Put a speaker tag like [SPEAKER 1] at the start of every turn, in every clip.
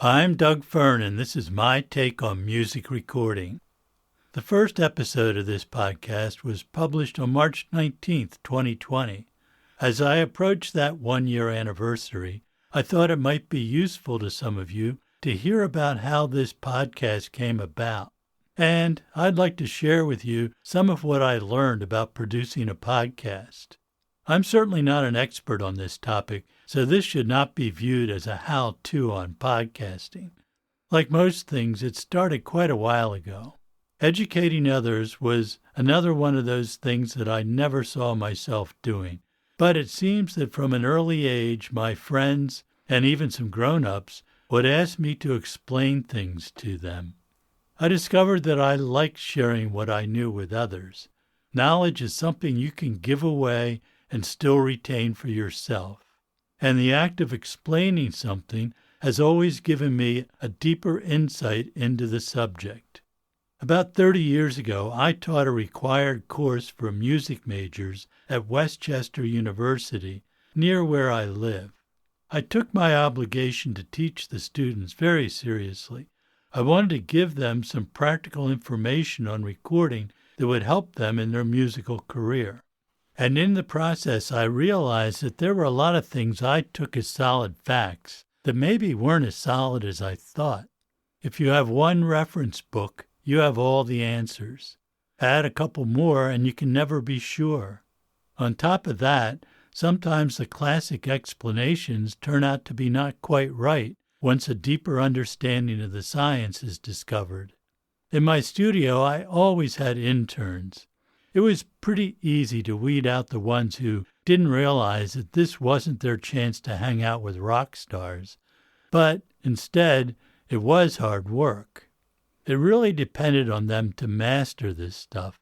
[SPEAKER 1] I'm Doug Fern, and this is my take on music recording. The first episode of this podcast was published on March 19th, 2020. As I approached that one-year anniversary, I thought it might be useful to some of you to hear about how this podcast came about. And I'd like to share with you some of what I learned about producing a podcast. I'm certainly not an expert on this topic, so this should not be viewed as a how-to on podcasting. Like most things, it started quite a while ago. Educating others was another one of those things that I never saw myself doing. But it seems that from an early age, my friends, and even some grown-ups, would ask me to explain things to them. I discovered that I liked sharing what I knew with others. Knowledge is something you can give away and still retain for yourself. And the act of explaining something has always given me a deeper insight into the subject. About 30 years ago, I taught a required course for music majors at Westchester University, near where I live. I took my obligation to teach the students very seriously. I wanted to give them some practical information on recording that would help them in their musical career. And in the process, I realized that there were a lot of things I took as solid facts that maybe weren't as solid as I thought. If you have one reference book, you have all the answers. Add a couple more and you can never be sure. On top of that, sometimes the classic explanations turn out to be not quite right once a deeper understanding of the science is discovered. In my studio, I always had interns. It was pretty easy to weed out the ones who didn't realize that this wasn't their chance to hang out with rock stars. But instead, it was hard work. It really depended on them to master this stuff.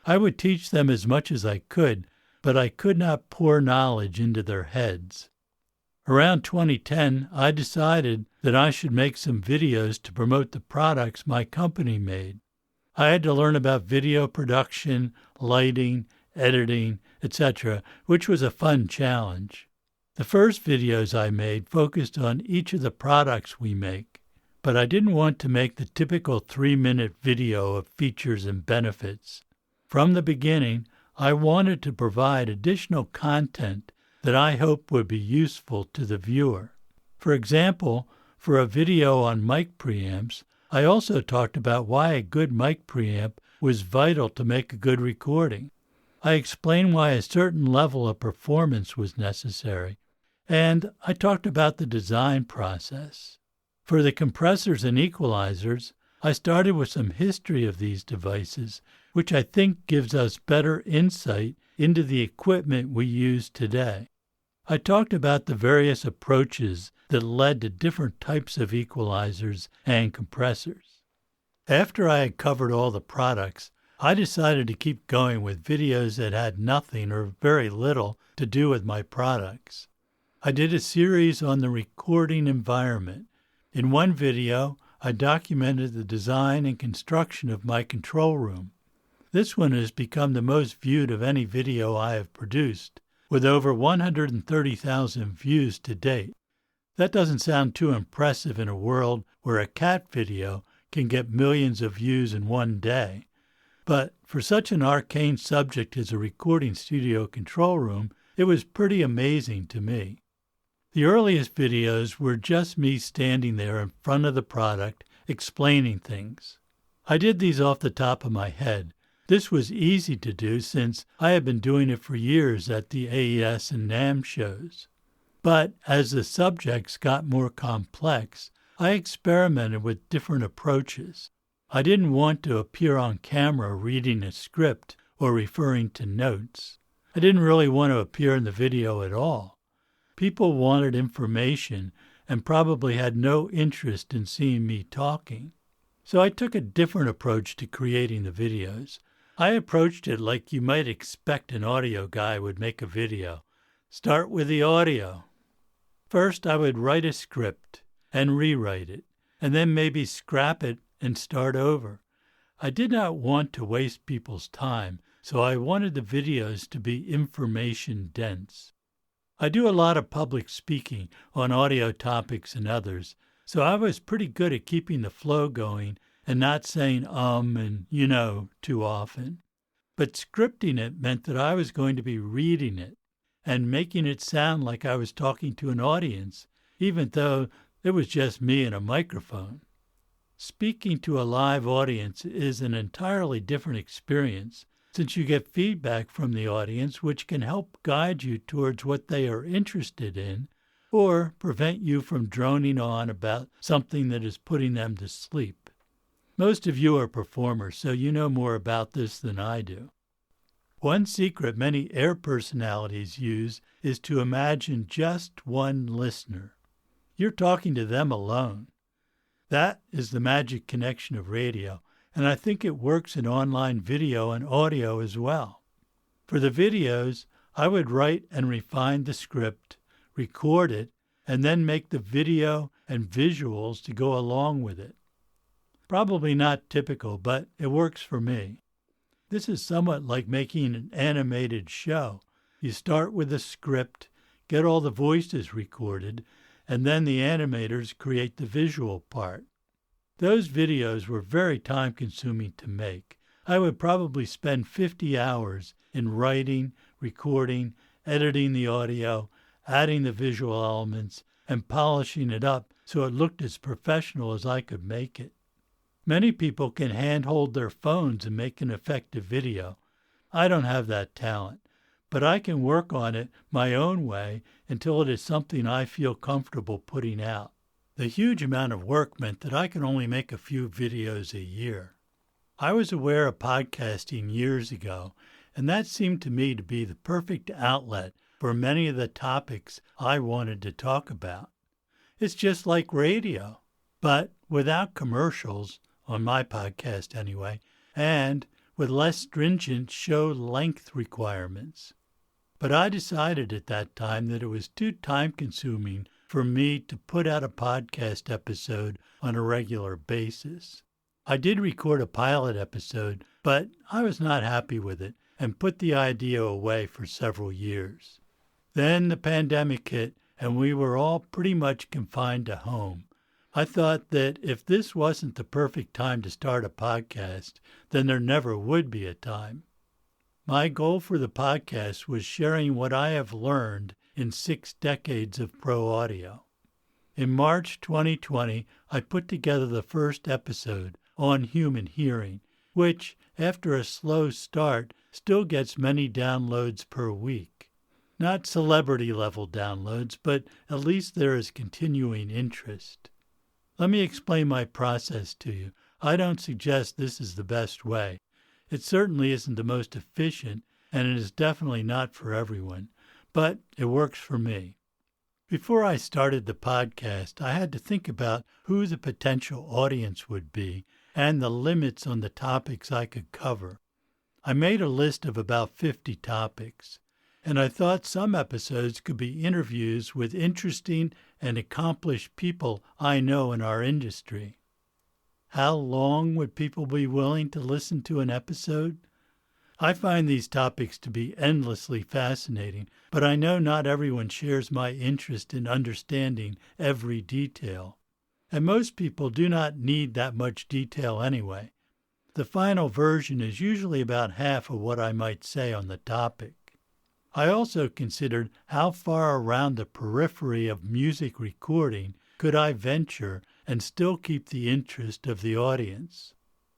[SPEAKER 1] I would teach them as much as I could, but I could not pour knowledge into their heads. Around 2010, I decided that I should make some videos to promote the products my company made. I had to learn about video production, lighting, editing, etc., which was a fun challenge. The first videos I made focused on each of the products we make, but I didn't want to make the typical 3-minute video of features and benefits. From the beginning, I wanted to provide additional content that I hoped would be useful to the viewer. For example, for a video on mic preamps, I also talked about why a good mic preamp was vital to make a good recording. I explained why a certain level of performance was necessary, and I talked about the design process. For the compressors and equalizers, I started with some history of these devices, which I think gives us better insight into the equipment we use today. I talked about the various approaches that led to different types of equalizers and compressors. After I had covered all the products, I decided to keep going with videos that had nothing or very little to do with my products. I did a series on the recording environment. In one video, I documented the design and construction of my control room. This one has become the most viewed of any video I have produced, with over 130,000 views to date. That doesn't sound too impressive in a world where a cat video can get millions of views in one day. But for such an arcane subject as a recording studio control room, it was pretty amazing to me. The earliest videos were just me standing there in front of the product, explaining things. I did these off the top of my head. This was easy to do since I had been doing it for years at the AES and NAMM shows. But as the subjects got more complex, I experimented with different approaches. I didn't want to appear on camera reading a script or referring to notes. I didn't really want to appear in the video at all. People wanted information and probably had no interest in seeing me talking. So I took a different approach to creating the videos. I approached it like you might expect an audio guy would make a video. Start with the audio. First, I would write a script and rewrite it, and then maybe scrap it and start over. I did not want to waste people's time, so I wanted the videos to be information dense. I do a lot of public speaking on audio topics and others, So I was pretty good at keeping the flow going and not saying and too often. But scripting it meant that I was going to be reading it and making it sound like I was talking to an audience, even though it was just me and a microphone. Speaking to a live audience is an entirely different experience, since you get feedback from the audience which can help guide you towards what they are interested in or prevent you from droning on about something that is putting them to sleep. Most of you are performers, so you know more about this than I do. One secret many air personalities use is to imagine just one listener. You're talking to them alone. That is the magic connection of radio, and I think it works in online video and audio as well. For the videos, I would write and refine the script, record it, and then make the video and visuals to go along with it. Probably not typical, but it works for me. This is somewhat like making an animated show. You start with a script, get all the voices recorded, and then the animators create the visual part. Those videos were very time-consuming to make. I would probably spend 50 hours in writing, recording, editing the audio, adding the visual elements, and polishing it up so it looked as professional as I could make it. Many people can hand-hold their phones and make an effective video. I don't have that talent, but I can work on it my own way until it is something I feel comfortable putting out. The huge amount of work meant that I could only make a few videos a year. I was aware of podcasting years ago, and that seemed to me to be the perfect outlet for many of the topics I wanted to talk about. It's just like radio, but without commercials, on my podcast anyway, and with less stringent show length requirements. But I decided at that time that it was too time-consuming for me to put out a podcast episode on a regular basis. I did record a pilot episode, but I was not happy with it and put the idea away for several years. Then the pandemic hit, and we were all pretty much confined to home. I thought that if this wasn't the perfect time to start a podcast, then there never would be a time. My goal for the podcast was sharing what I have learned in 6 decades of pro audio. In March 2020, I put together the first episode on human hearing, which, after a slow start, still gets many downloads per week. Not celebrity-level downloads, but at least there is continuing interest. Let me explain my process to you. I don't suggest this is the best way. It certainly isn't the most efficient, and it is definitely not for everyone, but it works for me. Before I started the podcast, I had to think about who the potential audience would be and the limits on the topics I could cover. I made a list of about 50 topics, and I thought some episodes could be interviews with interesting and accomplished people I know in our industry. How long would people be willing to listen to an episode? I find these topics to be endlessly fascinating, but I know not everyone shares my interest in understanding every detail. And most people do not need that much detail anyway. The final version is usually about half of what I might say on the topic. I also considered how far around the periphery of music recording could I venture and still keep the interest of the audience.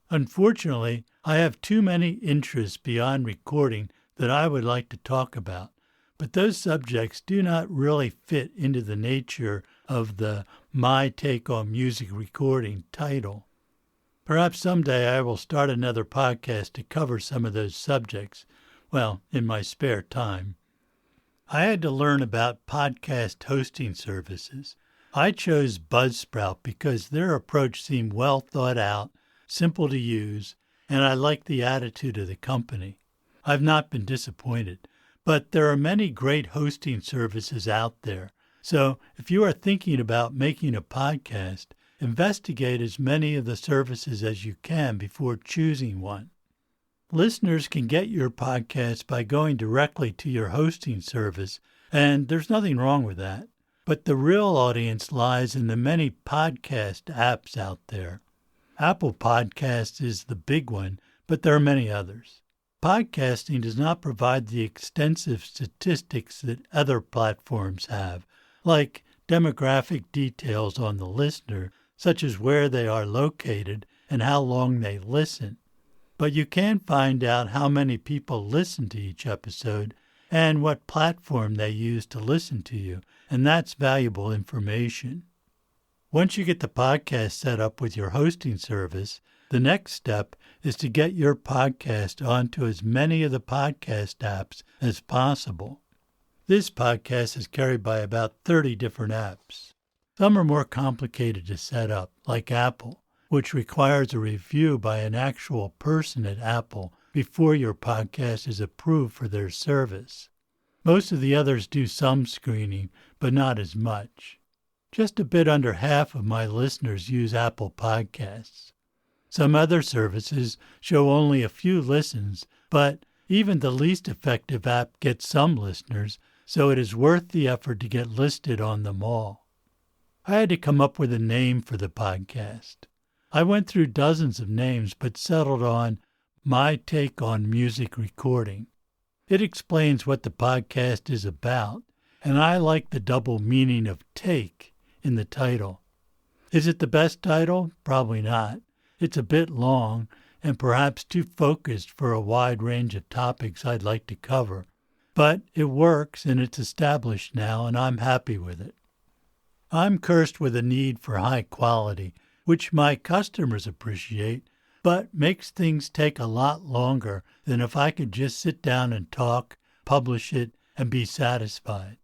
[SPEAKER 1] Unfortunately, I have too many interests beyond recording that I would like to talk about, but those subjects do not really fit into the nature of the My Take on Music Recording title. Perhaps someday I will start another podcast to cover some of those subjects, in my spare time. I had to learn about podcast hosting services. I chose Buzzsprout because their approach seemed well thought out, simple to use, and I liked the attitude of the company. I've not been disappointed, but there are many great hosting services out there. So if you are thinking about making a podcast, investigate as many of the services as you can before choosing one. Listeners can get your podcast by going directly to your hosting service, and there's nothing wrong with that. But the real audience lies in the many podcast apps out there. Apple Podcasts is the big one, but there are many others. Podcasting does not provide the extensive statistics that other platforms have, like demographic details on the listener, such as where they are located and how long they listen. But you can find out how many people listen to each episode and what platform they use to listen to you, and that's valuable information. Once you get the podcast set up with your hosting service, the next step is to get your podcast onto as many of the podcast apps as possible. This podcast is carried by about 30 different apps. Some are more complicated to set up, like Apple, which requires a review by an actual person at Apple before your podcast is approved for their service. Most of the others do some screening, but not as much. Just a bit under half of my listeners use Apple Podcasts. Some other services show only a few listens, but even the least effective app gets some listeners, so it is worth the effort to get listed on them all. I had to come up with a name for the podcast. I went through dozens of names, but settled on My Take on Music Recording. It explains what the podcast is about, and I like the double meaning of take in the title. Is it the best title? Probably not. It's a bit long and perhaps too focused for a wide range of topics I'd like to cover. But it works and it's established now, and I'm happy with it. I'm cursed with a need for high quality, which my customers appreciate, but makes things take a lot longer than if I could just sit down and talk, publish it, and be satisfied.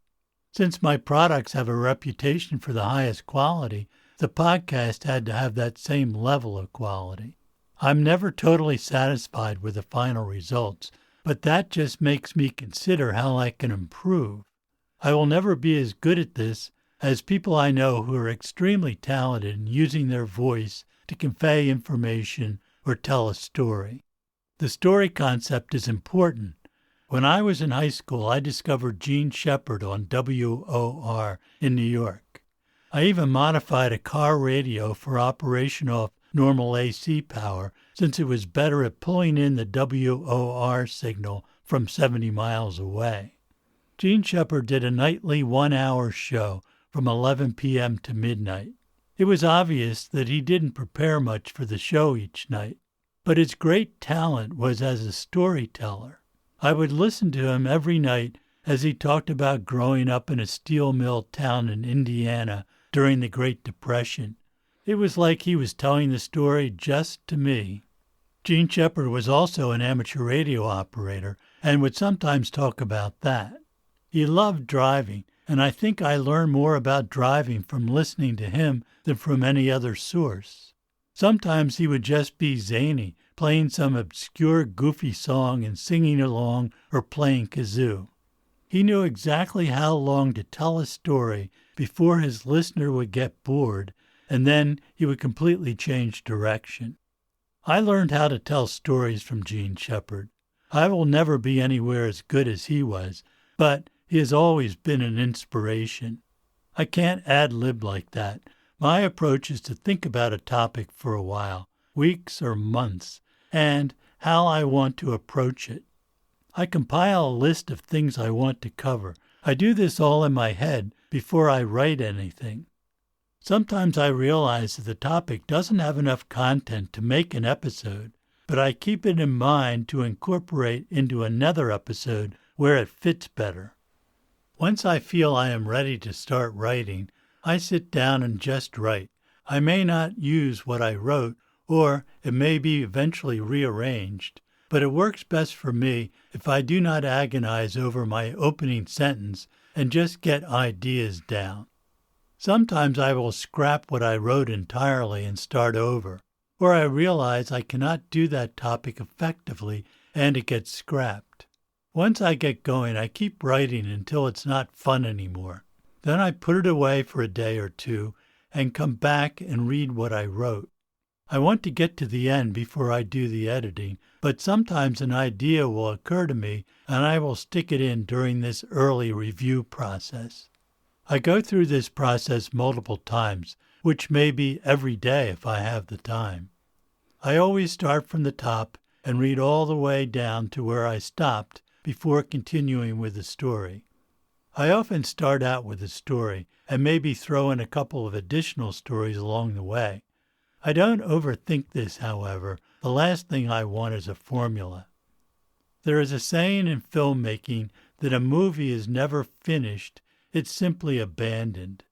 [SPEAKER 1] Since my products have a reputation for the highest quality, the podcast had to have that same level of quality. I'm never totally satisfied with the final results, but that just makes me consider how I can improve. I will never be as good at this as people I know who are extremely talented in using their voice to convey information or tell a story. The story concept is important. When I was in high school, I discovered Gene Shepard on WOR in New York. I even modified a car radio for operation off normal AC power, since it was better at pulling in the WOR signal from 70 miles away. Gene Shepard did a nightly 1-hour show from 11 p.m. to midnight. It was obvious that he didn't prepare much for the show each night, but his great talent was as a storyteller. I would listen to him every night as he talked about growing up in a steel mill town in Indiana during the Great Depression. It was like he was telling the story just to me. Gene Shepard was also an amateur radio operator and would sometimes talk about that. He loved driving, and I think I learned more about driving from listening to him than from any other source. Sometimes he would just be zany, playing some obscure, goofy song and singing along or playing kazoo. He knew exactly how long to tell a story before his listener would get bored, and then he would completely change direction. I learned how to tell stories from Gene Shepard. I will never be anywhere as good as he was, but he has always been an inspiration. I can't ad-lib like that. My approach is to think about a topic for a while, weeks or months, and how I want to approach it. I compile a list of things I want to cover. I do this all in my head before I write anything. Sometimes I realize that the topic doesn't have enough content to make an episode, but I keep it in mind to incorporate into another episode where it fits better. Once I feel I am ready to start writing, I sit down and just write. I may not use what I wrote, or it may be eventually rearranged, but it works best for me if I do not agonize over my opening sentence and just get ideas down. Sometimes I will scrap what I wrote entirely and start over, or I realize I cannot do that topic effectively and it gets scrapped. Once I get going, I keep writing until it's not fun anymore. Then I put it away for a day or two and come back and read what I wrote. I want to get to the end before I do the editing, but sometimes an idea will occur to me and I will stick it in during this early review process. I go through this process multiple times, which may be every day if I have the time. I always start from the top and read all the way down to where I stopped before continuing with the story. I often start out with a story and maybe throw in a couple of additional stories along the way. I don't overthink this, however. The last thing I want is a formula. There is a saying in filmmaking that a movie is never finished, it's simply abandoned.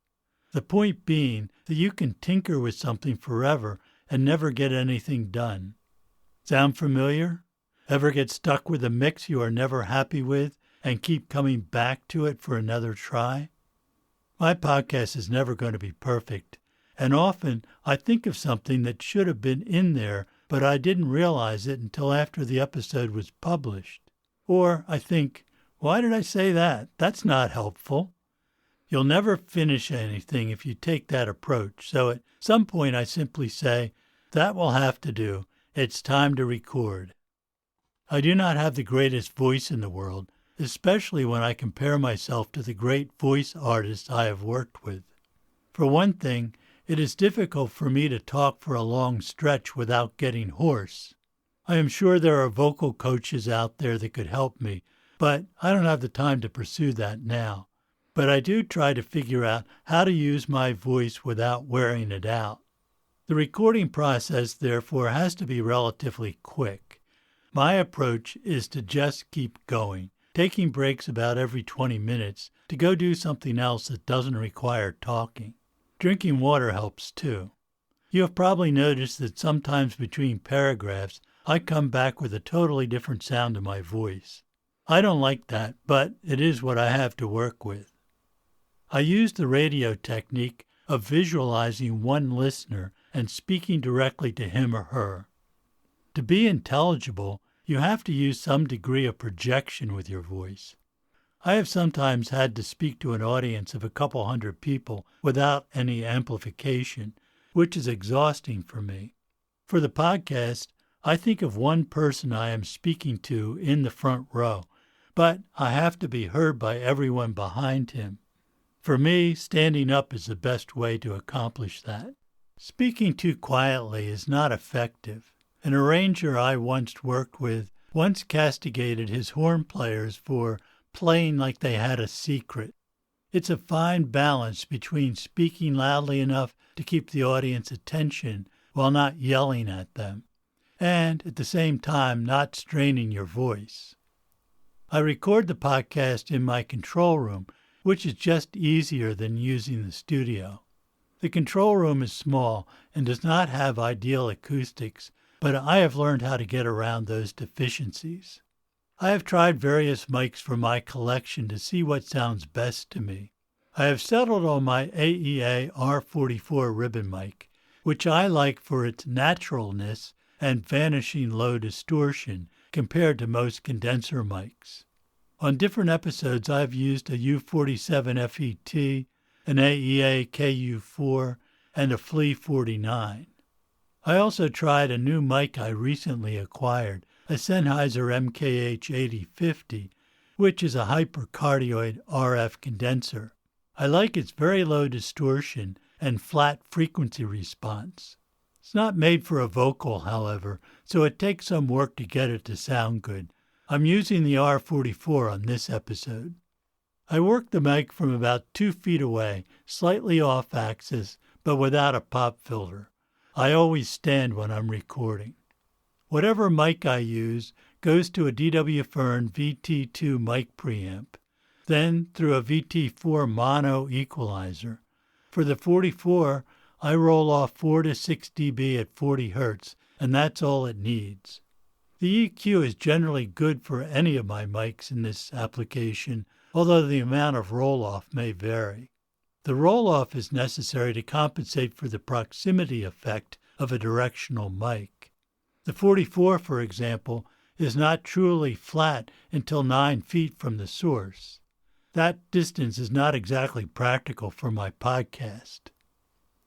[SPEAKER 1] The point being that you can tinker with something forever and never get anything done. Sound familiar? Ever get stuck with a mix you are never happy with and keep coming back to it for another try? My podcast is never going to be perfect, and often I think of something that should have been in there, but I didn't realize it until after the episode was published. Or I think, why did I say that? That's not helpful. You'll never finish anything if you take that approach, so at some point I simply say, that will have to do. It's time to record. I do not have the greatest voice in the world, especially when I compare myself to the great voice artists I have worked with. For one thing, it is difficult for me to talk for a long stretch without getting hoarse. I am sure there are vocal coaches out there that could help me, but I don't have the time to pursue that now. But I do try to figure out how to use my voice without wearing it out. The recording process, therefore, has to be relatively quick. My approach is to just keep going, taking breaks about every 20 minutes to go do something else that doesn't require talking. Drinking water helps too. You have probably noticed that sometimes between paragraphs, I come back with a totally different sound to my voice. I don't like that, but it is what I have to work with. I use the radio technique of visualizing one listener and speaking directly to him or her. To be intelligible, you have to use some degree of projection with your voice. I have sometimes had to speak to an audience of a couple hundred people without any amplification, which is exhausting for me. For the podcast, I think of one person I am speaking to in the front row, but I have to be heard by everyone behind him. For me, standing up is the best way to accomplish that. Speaking too quietly is not effective. An arranger I once worked with once castigated his horn players for playing like they had a secret. It's a fine balance between speaking loudly enough to keep the audience attention while not yelling at them, and at the same time not straining your voice. I record the podcast in my control room, which is just easier than using the studio. The control room is small and does not have ideal acoustics, but I have learned how to get around those deficiencies. I have tried various mics from my collection to see what sounds best to me. I have settled on my AEA R44 ribbon mic, which I like for its naturalness and vanishing low distortion compared to most condenser mics. On different episodes, I've used a U47 FET, an AEA KU4, and a Flea 49. I also tried a new mic I recently acquired, a Sennheiser MKH 8050, which is a hypercardioid RF condenser. I like its very low distortion and flat frequency response. It's not made for a vocal, however, so it takes some work to get it to sound good. I'm using the R44 on this episode. I work the mic from about 2 feet away, slightly off axis, but without a pop filter. I always stand when I'm recording. Whatever mic I use goes to a DW Fern VT2 mic preamp, then through a VT4 mono equalizer. For the 44, I roll off 4 to 6 dB at 40 Hz, and that's all it needs. The EQ is generally good for any of my mics in this application, although the amount of roll-off may vary. The roll-off is necessary to compensate for the proximity effect of a directional mic. The 44, for example, is not truly flat until 9 feet from the source. That distance is not exactly practical for my podcast.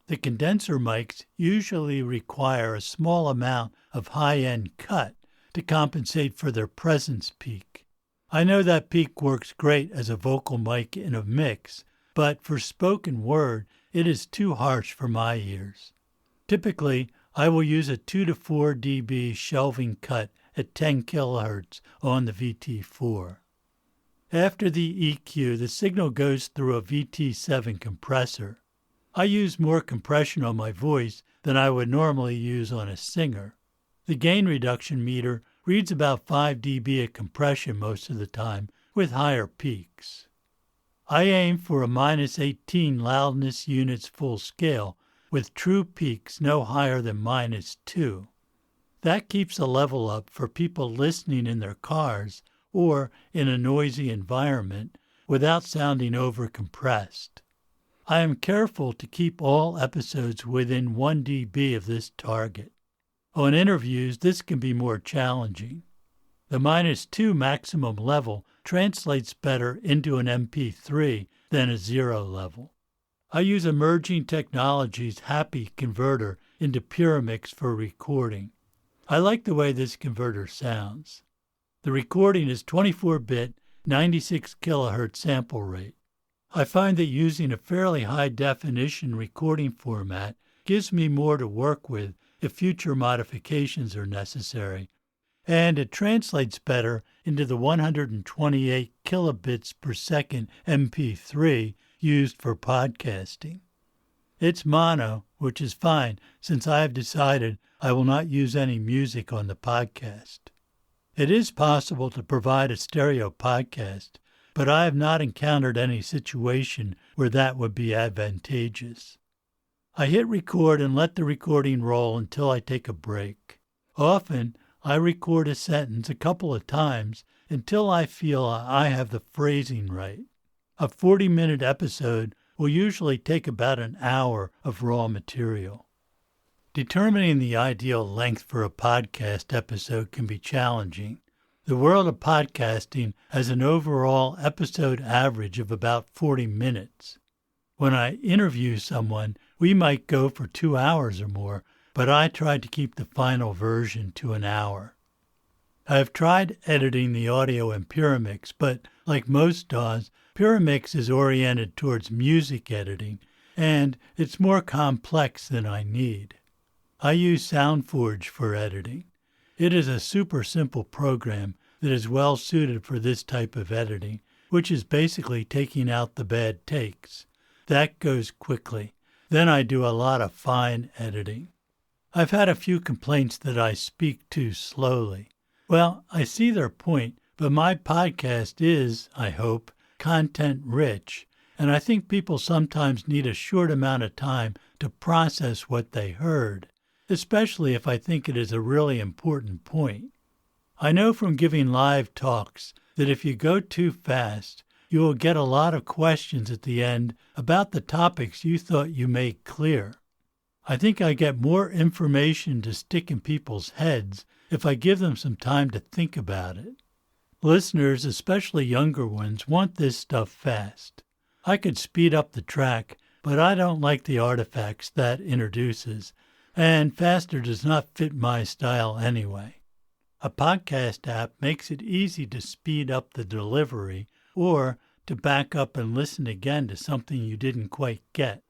[SPEAKER 1] The condenser mics usually require a small amount of high-end cut to compensate for their presence peak. I know that peak works great as a vocal mic in a mix, but for spoken word, it is too harsh for my ears. Typically, I will use a 2 to 4 dB shelving cut at 10 kHz on the VT4. After the EQ, the signal goes through a VT7 compressor. I use more compression on my voice than I would normally use on a singer. The gain reduction meter reads about 5 dB of compression most of the time, with higher peaks. I aim for a -18 loudness units full scale, with true peaks no higher than -2. That keeps the level up for people listening in their cars or in a noisy environment without sounding over-compressed. I am careful to keep all episodes within 1 dB of this target. On interviews, this can be more challenging. The -2 maximum level translates better into an MP3 than a 0 level. I use Emerging Technology's Happy converter into PureMix for recording. I like the way this converter sounds. The recording is 24-bit, 96 kHz sample rate. I find that using a fairly high-definition recording format gives me more to work with if future modifications are necessary, and it translates better into the 128 kilobits per second MP3 used for podcasting. It's mono, which is fine since I have decided I will not use any music on the podcast. It is possible to provide a stereo podcast, but I have not encountered any situation where that would be advantageous. I hit record and let the recording roll until I take a break. Often, I record a sentence a couple of times until I feel I have the phrasing right. A 40-minute episode will usually take about an hour of raw material. Determining the ideal length for a podcast episode can be challenging. The world of podcasting has an overall episode average of about 40 minutes. When I interview someone, we might go for 2 hours or more, but I try to keep the final version to an hour. I have tried editing the audio in PureMix, but like most DAWs, PureMix is oriented towards music editing, and it's more complex than I need. I use SoundForge for editing. It is a super simple program that is well suited for this type of editing, which is basically taking out the bad takes. That goes quickly. Then I do a lot of fine editing. I've had a few complaints that I speak too slowly. Well, I see their point, but my podcast is, I hope, content-rich, and I think people sometimes need a short amount of time to process what they heard, especially if I think it is a really important point. I know from giving live talks that if you go too fast, you will get a lot of questions at the end about the topics you thought you made clear. I think I get more information to stick in people's heads if I give them some time to think about it. Listeners, especially younger ones, want this stuff fast. I could speed up the track, but I don't like the artifacts that introduces, and faster does not fit my style anyway. A podcast app makes it easy to speed up the delivery or to back up and listen again to something you didn't quite get.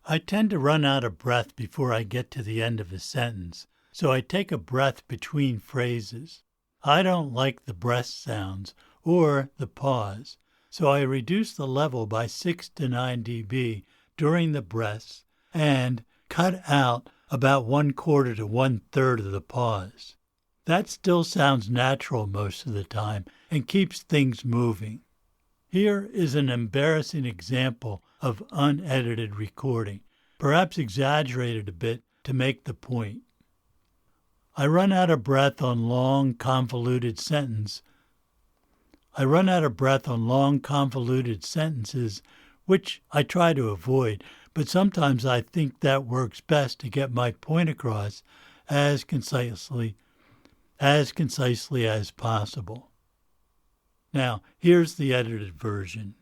[SPEAKER 1] I tend to run out of breath before I get to the end of a sentence, so I take a breath between phrases. I don't like the breath sounds or the pause, so I reduce the level by 6 to 9 dB during the breaths and cut out about 1/4 to 1/3 of the pause. That still sounds natural most of the time and keeps things moving. Here is an embarrassing example of unedited recording, perhaps exaggerated a bit to make the point. I run out of breath on long, convoluted sentences, which I try to avoid, but sometimes I think that works best to get my point across as concisely as possible. Now, here's the edited version.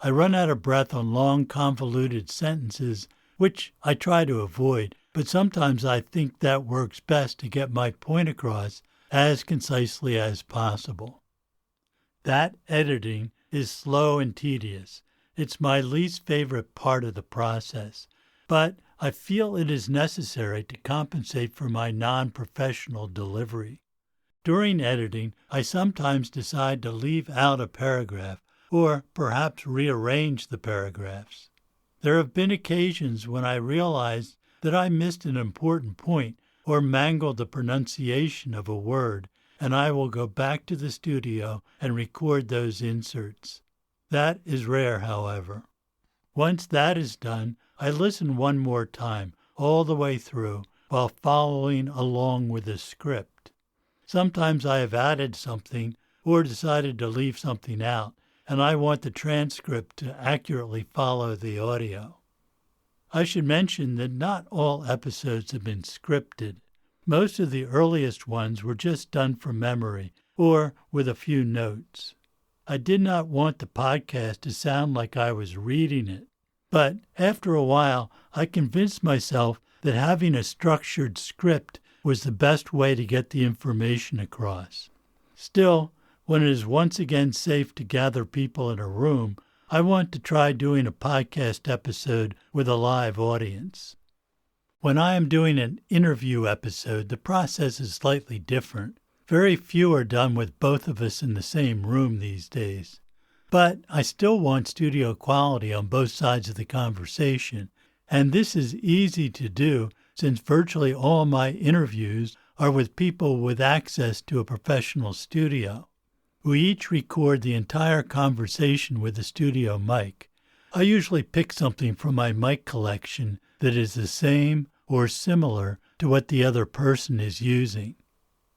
[SPEAKER 1] I run out of breath on long, convoluted sentences, which I try to avoid, but sometimes I think that works best to get my point across as concisely as possible. That editing is slow and tedious, It's my least favorite part of the process, but I feel it is necessary to compensate for my non-professional delivery. During editing, I sometimes decide to leave out a paragraph or perhaps rearrange the paragraphs. There have been occasions when I realized that I missed an important point or mangled the pronunciation of a word, and I will go back to the studio and record those inserts. That is rare, however. Once that is done, I listen one more time, all the way through, while following along with the script. Sometimes I have added something or decided to leave something out, and I want the transcript to accurately follow the audio. I should mention that not all episodes have been scripted. Most of the earliest ones were just done from memory or with a few notes. I did not want the podcast to sound like I was reading it, but after a while I convinced myself that having a structured script was the best way to get the information across. Still, when it is once again safe to gather people in a room, I want to try doing a podcast episode with a live audience. When I am doing an interview episode, the process is slightly different. Very few are done with both of us in the same room these days. But I still want studio quality on both sides of the conversation, and this is easy to do since virtually all my interviews are with people with access to a professional studio. We each record the entire conversation with a studio mic. I usually pick something from my mic collection that is the same or similar to what the other person is using.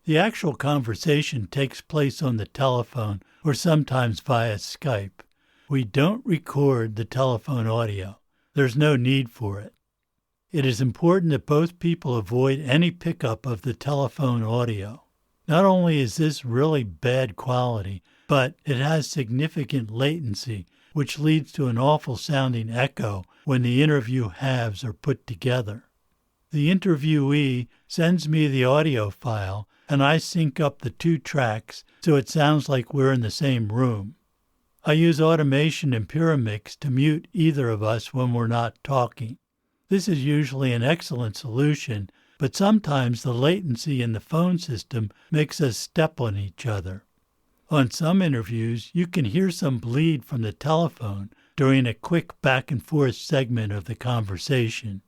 [SPEAKER 1] The actual conversation takes place on the telephone or sometimes via Skype. We don't record the telephone audio. There's no need for it. It is important that both people avoid any pickup of the telephone audio. Not only is this really bad quality, but it has significant latency, which leads to an awful sounding echo when the interview halves are put together. The interviewee sends me the audio file, and I sync up the two tracks so it sounds like we're in the same room. I use automation in Pyramix to mute either of us when we're not talking. This is usually an excellent solution, but sometimes the latency in the phone system makes us step on each other. On some interviews, you can hear some bleed from the telephone during a quick back and forth segment of the conversation.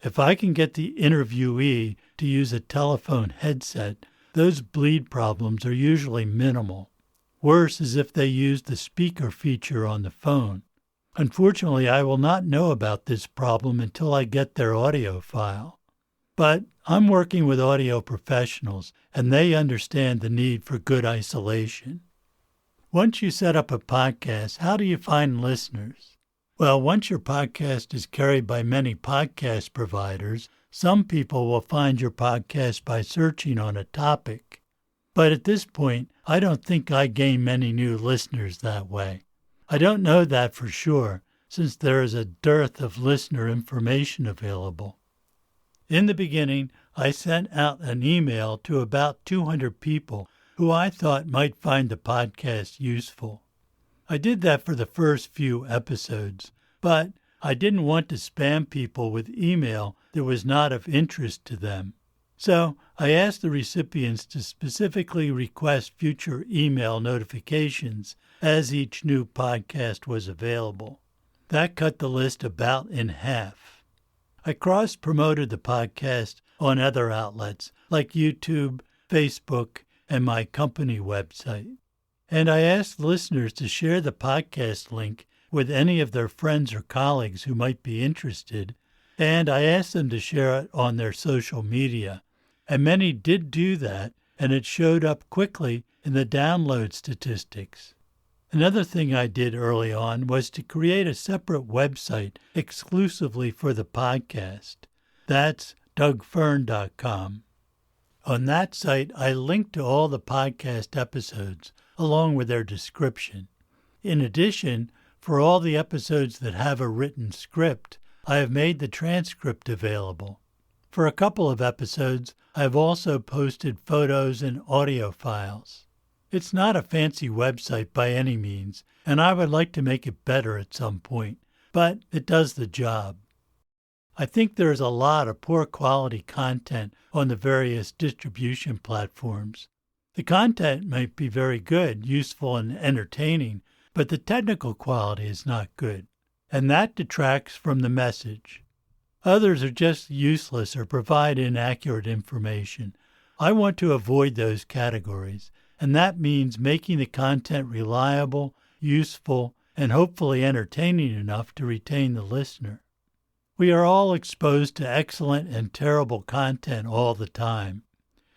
[SPEAKER 1] If I can get the interviewee to use a telephone headset, those bleed problems are usually minimal. Worse is if they use the speaker feature on the phone. Unfortunately, I will not know about this problem until I get their audio file. But I'm working with audio professionals, and they understand the need for good isolation. Once you set up a podcast, how do you find listeners? Well, once your podcast is carried by many podcast providers, some people will find your podcast by searching on a topic. But at this point, I don't think I gain many new listeners that way. I don't know that for sure, since there is a dearth of listener information available. In the beginning, I sent out an email to about 200 people who I thought might find the podcast useful. I did that for the first few episodes, but I didn't want to spam people with email that was not of interest to them. So I asked the recipients to specifically request future email notifications as each new podcast was available. That cut the list about in half. I cross-promoted the podcast on other outlets like YouTube, Facebook, and my company website. And I asked listeners to share the podcast link with any of their friends or colleagues who might be interested, and I asked them to share it on their social media. And many did do that, and it showed up quickly in the download statistics. Another thing I did early on was to create a separate website exclusively for the podcast. That's dougfern.com. On that site, I linked to all the podcast episodes, along with their description. In addition, for all the episodes that have a written script, I have made the transcript available. For a couple of episodes, I have also posted photos and audio files. It's not a fancy website by any means, and I would like to make it better at some point, but it does the job. I think there is a lot of poor quality content on the various distribution platforms. The content might be very good, useful, and entertaining, but the technical quality is not good, and that detracts from the message. Others are just useless or provide inaccurate information. I want to avoid those categories, and that means making the content reliable, useful, and hopefully entertaining enough to retain the listener. We are all exposed to excellent and terrible content all the time.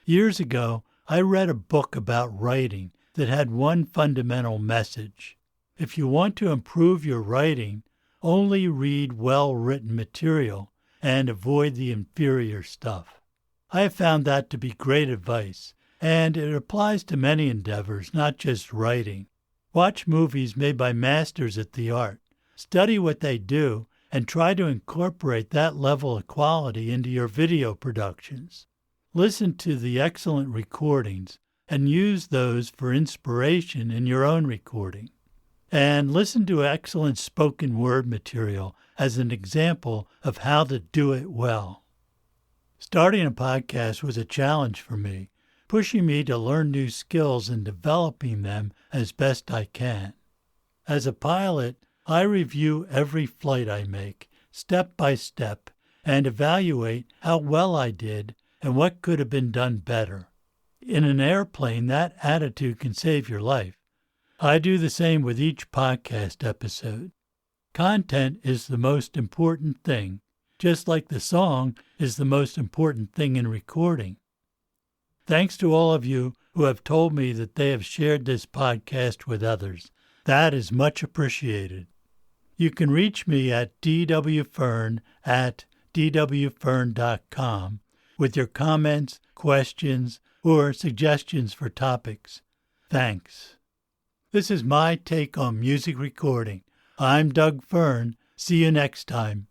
[SPEAKER 1] Years ago, I read a book about writing that had one fundamental message. If you want to improve your writing, only read well-written material and avoid the inferior stuff. I have found that to be great advice, and it applies to many endeavors, not just writing. Watch movies made by masters at the art. Study what they do, and try to incorporate that level of quality into your video productions. Listen to the excellent recordings and use those for inspiration in your own recording. And listen to excellent spoken word material as an example of how to do it well. Starting a podcast was a challenge for me, pushing me to learn new skills and developing them as best I can. As a pilot, I review every flight I make, step by step, and evaluate how well I did and what could have been done better. In an airplane, that attitude can save your life. I do the same with each podcast episode. Content is the most important thing, just like the song is the most important thing in recording. Thanks to all of you who have told me that they have shared this podcast with others. That is much appreciated. You can reach me at dwfern@dwfern.com with your comments, questions, or suggestions for topics. Thanks. This is my take on music recording. I'm Doug Fern. See you next time.